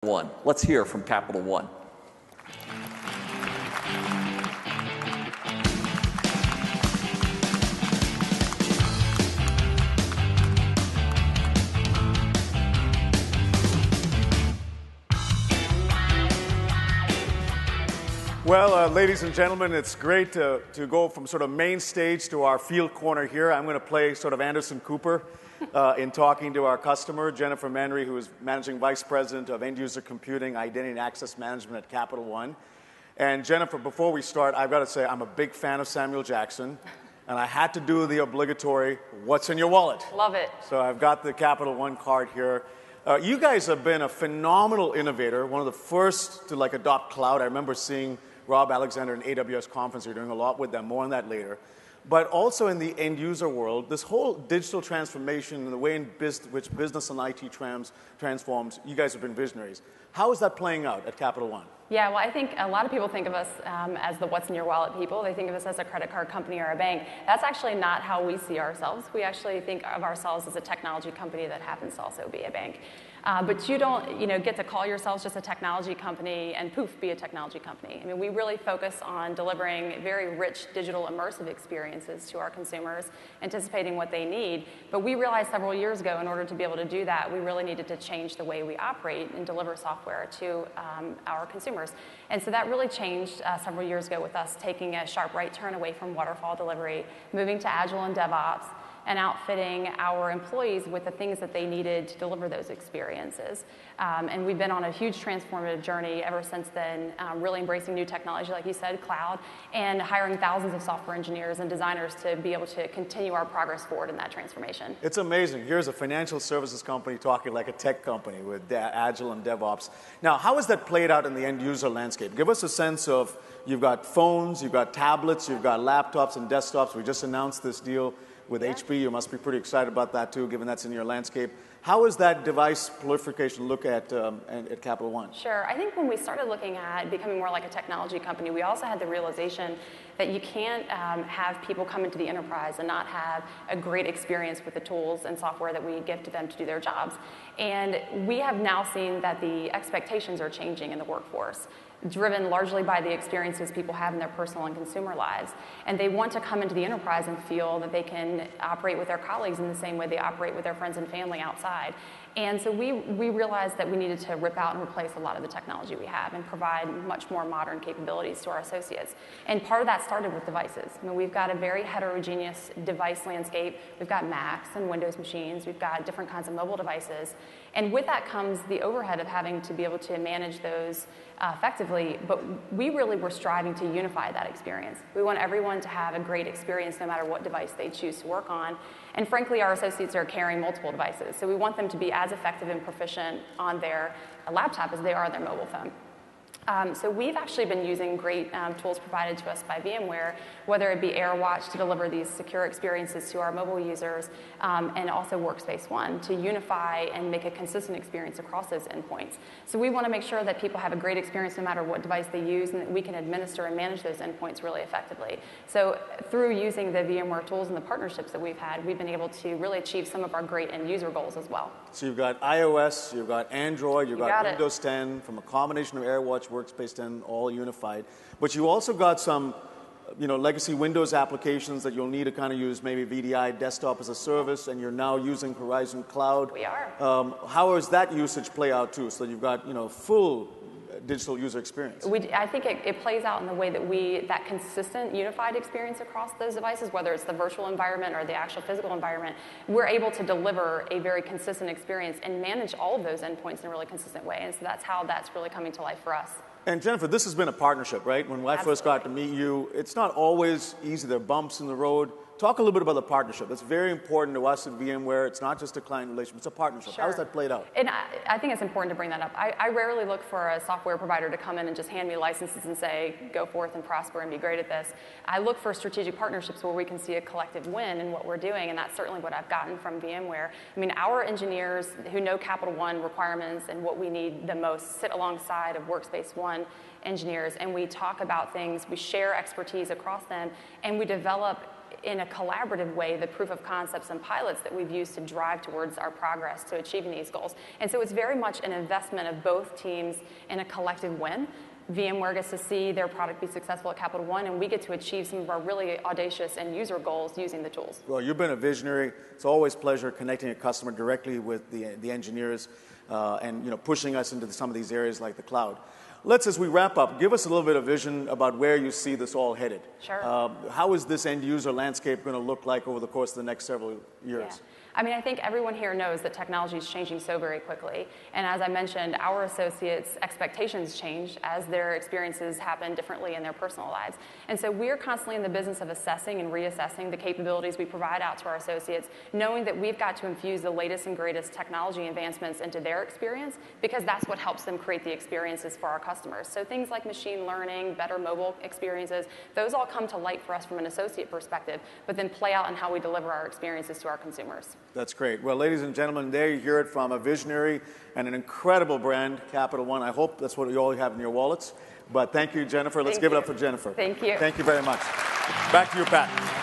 One. Let's hear from Capital One. Well, ladies and gentlemen, it's great to go from sort of main stage to our field corner here. I'm going to play sort of Anderson Cooper in talking to our customer, Jennifer Manry, who is Managing Vice President of End User Computing, Identity and Access Management at Capital One. And Jennifer, before we start, I've got to say I'm a big fan of Samuel Jackson, and I had to do the obligatory, what's in your wallet? Love it. So I've got the Capital One card here. You guys have been a phenomenal innovator, one of the first to adopt cloud. I remember seeing Rob Alexander in AWS conference. You're doing a lot with them, more on that later. But also in the end user world, this whole digital transformation and the way in which business and IT transforms, you guys have been visionaries. How is that playing out at Capital One? Yeah, well, I think a lot of people think of us as the what's in your wallet people. They think of us as a credit card company or a bank. That's actually not how we see ourselves. We actually think of ourselves as a technology company that happens to also be a bank. But you don't get to call yourselves just a technology company and poof, be a technology company. I mean, we really focus on delivering very rich digital immersive experiences to our consumers, anticipating what they need. But we realized several years ago, in order to be able to do that, we really needed to change the way we operate and deliver software to our consumers. And so that really changed several years ago with us taking a sharp right turn away from waterfall delivery, moving to Agile and DevOps, and outfitting our employees with the things that they needed to deliver those experiences. And we've been on a huge transformative journey ever since then, really embracing new technology, like you said, cloud, and hiring thousands of software engineers and designers to be able to continue our progress forward in that transformation. It's amazing. Here's a financial services company talking like a tech company with Agile and DevOps. Now, how has that played out in the end user landscape? Give us a sense of, you've got phones, you've got tablets, you've got laptops and desktops. We just announced this deal with HP. You must be pretty excited about that too, given that's in your landscape. How is that device proliferation look at Capital One? Sure. I think when we started looking at becoming more like a technology company, we also had the realization that you can't have people come into the enterprise and not have a great experience with the tools and software that we give to them to do their jobs. And we have now seen that the expectations are changing in the workforce, driven largely by the experiences people have in their personal and consumer lives. And they want to come into the enterprise and feel that they can operate with their colleagues in the same way they operate with their friends and family outside. And so we realized that we needed to rip out and replace a lot of the technology we have and provide much more modern capabilities to our associates. And part of that started with devices. I mean, we've got a very heterogeneous device landscape. We've got Macs and Windows machines. We've got different kinds of mobile devices. And with that comes the overhead of having to be able to manage those effectively. But we really were striving to unify that experience. We want everyone to have a great experience no matter what device they choose to work on. And frankly, our associates are carrying multiple devices. So we want them to be as effective and proficient on their laptop as they are on their mobile phone. So we've actually been using great tools provided to us by VMware, whether it be AirWatch to deliver these secure experiences to our mobile users, and also Workspace ONE to unify and make a consistent experience across those endpoints. So we want to make sure that people have a great experience no matter what device they use, and that we can administer and manage those endpoints really effectively. So through using the VMware tools and the partnerships that we've had, we've been able to really achieve some of our great end user goals as well. So you've got iOS, you've got Android, you've got Windows 10, from a combination of AirWatch, Workspace 10, all unified. But you also got some legacy Windows applications that you'll need to kind of use maybe VDI, desktop as a service, and you're now using Horizon Cloud. We are. How does that usage play out too, so you've got full digital user experience? I think it plays out in the way that that consistent unified experience across those devices, whether it's the virtual environment or the actual physical environment, we're able to deliver a very consistent experience and manage all of those endpoints in a really consistent way. And so that's how that's really coming to life for us. And Jennifer, this has been a partnership, right? When I first got to meet you, it's not always easy. There are bumps in the road. Talk a little bit about the partnership. It's very important to us at VMware. It's not just a client relationship, it's a partnership. Sure. How has that played out? And I think it's important to bring that up. I rarely look for a software provider to come in and just hand me licenses and say, go forth and prosper and be great at this. I look for strategic partnerships where we can see a collective win in what we're doing, and that's certainly what I've gotten from VMware. I mean, our engineers who know Capital One requirements and what we need the most sit alongside of Workspace ONE engineers, and we talk about things, we share expertise across them, and we develop in a collaborative way the proof of concepts and pilots that we've used to drive towards our progress to achieving these goals. And so it's very much an investment of both teams in a collective win. VMware gets to see their product be successful at Capital One, and we get to achieve some of our really audacious end user goals using the tools. Well, you've been a visionary. It's always a pleasure connecting a customer directly with the engineers and pushing us into some of these areas like the cloud. Let's, as we wrap up, give us a little bit of vision about where you see this all headed. Sure. How is this end user landscape going to look like over the course of the next several years? Yeah. I mean, I think everyone here knows that technology is changing so very quickly. And as I mentioned, our associates' expectations change as their experiences happen differently in their personal lives. And so we're constantly in the business of assessing and reassessing the capabilities we provide out to our associates, knowing that we've got to infuse the latest and greatest technology advancements into their experience, because that's what helps them create the experiences for our customers. So things like machine learning, better mobile experiences, those all come to light for us from an associate perspective, but then play out in how we deliver our experiences to our consumers. That's great. Well, ladies and gentlemen, there you hear it from a visionary and an incredible brand, Capital One. I hope that's what you all have in your wallets. But thank you, Jennifer. Let's give it up for Jennifer. Thank you. Thank you very much. Back to you, Pat.